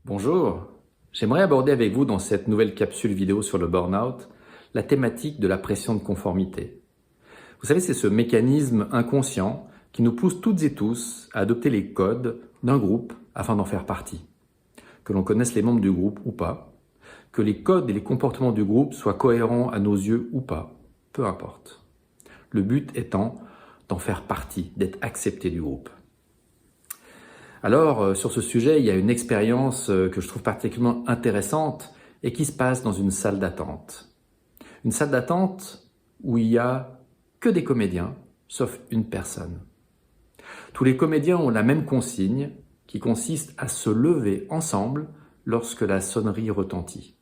Bonjour, j'aimerais aborder avec vous dans cette nouvelle capsule vidéo sur le burn-out la thématique de la pression de conformité. Vous savez, c'est ce mécanisme inconscient qui nous pousse toutes et tous à adopter les codes d'un groupe afin d'en faire partie. Que l'on connaisse les membres du groupe ou pas, que les codes et les comportements du groupe soient cohérents à nos yeux ou pas, peu importe. Le but étant d'en faire partie, d'être accepté du groupe. Alors, sur ce sujet, il y a une expérience que je trouve particulièrement intéressante et qui se passe dans une salle d'attente. Une salle d'attente où il n'y a que des comédiens, sauf une personne. Tous les comédiens ont la même consigne qui consiste à se lever ensemble lorsque la sonnerie retentit.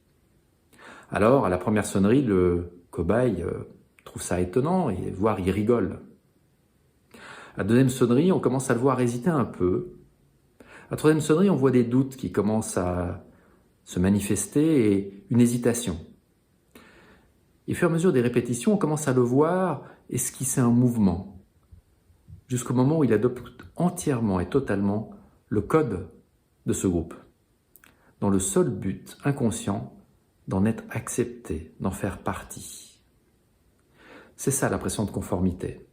Alors, à la première sonnerie, le cobaye trouve ça étonnant, et voire il rigole. À la deuxième sonnerie, on commence à le voir hésiter un peu. À la troisième sonnerie, on voit des doutes qui commencent à se manifester et une hésitation. Et au fur et à mesure des répétitions, on commence à le voir esquisser un mouvement, jusqu'au moment où il adopte entièrement et totalement le code de ce groupe, dans le seul but inconscient d'en être accepté, d'en faire partie. C'est ça la pression de conformité.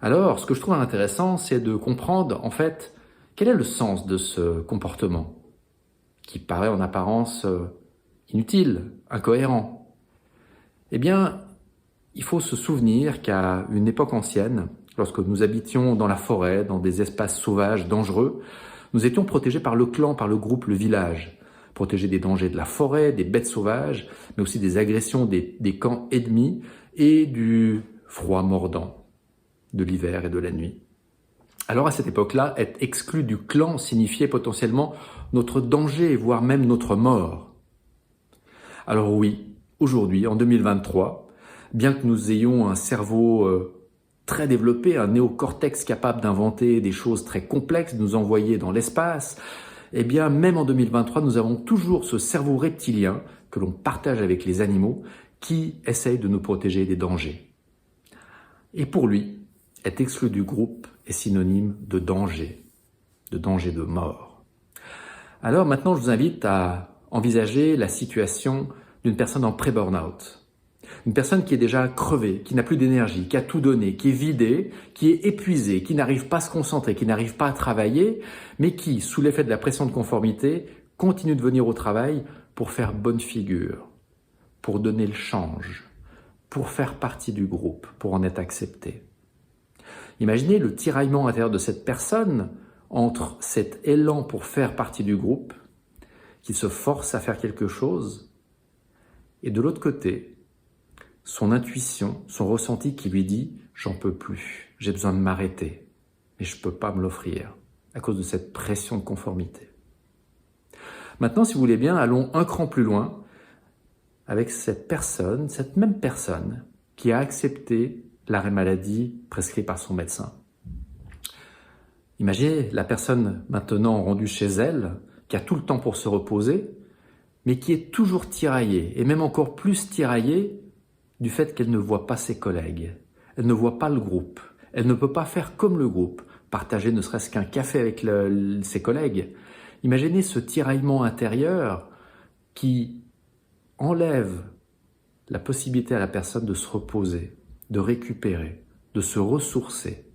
Alors, ce que je trouve intéressant, c'est de comprendre, en fait, quel est le sens de ce comportement qui paraît en apparence inutile, incohérent? Eh bien, il faut se souvenir qu'à une époque ancienne, lorsque nous habitions dans la forêt, dans des espaces sauvages, dangereux, nous étions protégés par le clan, par le groupe, le village, protégés des dangers de la forêt, des bêtes sauvages, mais aussi des agressions des camps ennemis et du froid mordant de l'hiver et de la nuit. Alors à cette époque-là, être exclu du clan signifiait potentiellement notre danger, voire même notre mort. Alors oui, aujourd'hui, en 2023, bien que nous ayons un cerveau très développé, un néocortex capable d'inventer des choses très complexes, de nous envoyer dans l'espace, eh bien même en 2023, nous avons toujours ce cerveau reptilien que l'on partage avec les animaux qui essaye de nous protéger des dangers. Et pour lui, être exclu du groupe est synonyme de danger de mort. Alors maintenant, je vous invite à envisager la situation d'une personne en pré-burnout. Une personne qui est déjà crevée, qui n'a plus d'énergie, qui a tout donné, qui est vidée, qui est épuisée, qui n'arrive pas à se concentrer, qui n'arrive pas à travailler, mais qui, sous l'effet de la pression de conformité, continue de venir au travail pour faire bonne figure, pour donner le change, pour faire partie du groupe, pour en être accepté. Imaginez le tiraillement intérieur de cette personne entre cet élan pour faire partie du groupe, qui se force à faire quelque chose, et de l'autre côté, son intuition, son ressenti qui lui dit « j'en peux plus, j'ai besoin de m'arrêter, mais je ne peux pas me l'offrir à cause de cette pression de conformité ». Maintenant, si vous voulez bien, allons un cran plus loin avec cette même personne qui a accepté l'arrêt maladie prescrit par son médecin. Imaginez la personne maintenant rendue chez elle, qui a tout le temps pour se reposer, mais qui est toujours tiraillée, et même encore plus tiraillée du fait qu'elle ne voit pas ses collègues, elle ne voit pas le groupe, elle ne peut pas faire comme le groupe, partager ne serait-ce qu'un café avec ses collègues. Imaginez ce tiraillement intérieur qui enlève la possibilité à la personne de se reposer, de récupérer, de se ressourcer.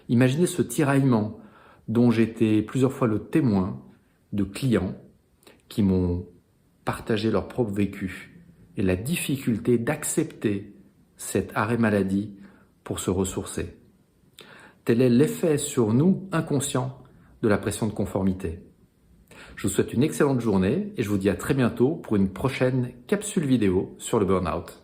Imaginez ce tiraillement dont j'ai été plusieurs fois le témoin de clients qui m'ont partagé leur propre vécu et la difficulté d'accepter cet arrêt maladie pour se ressourcer. Tel est l'effet sur nous inconscient de la pression de conformité. Je vous souhaite une excellente journée et je vous dis à très bientôt pour une prochaine capsule vidéo sur le burn-out.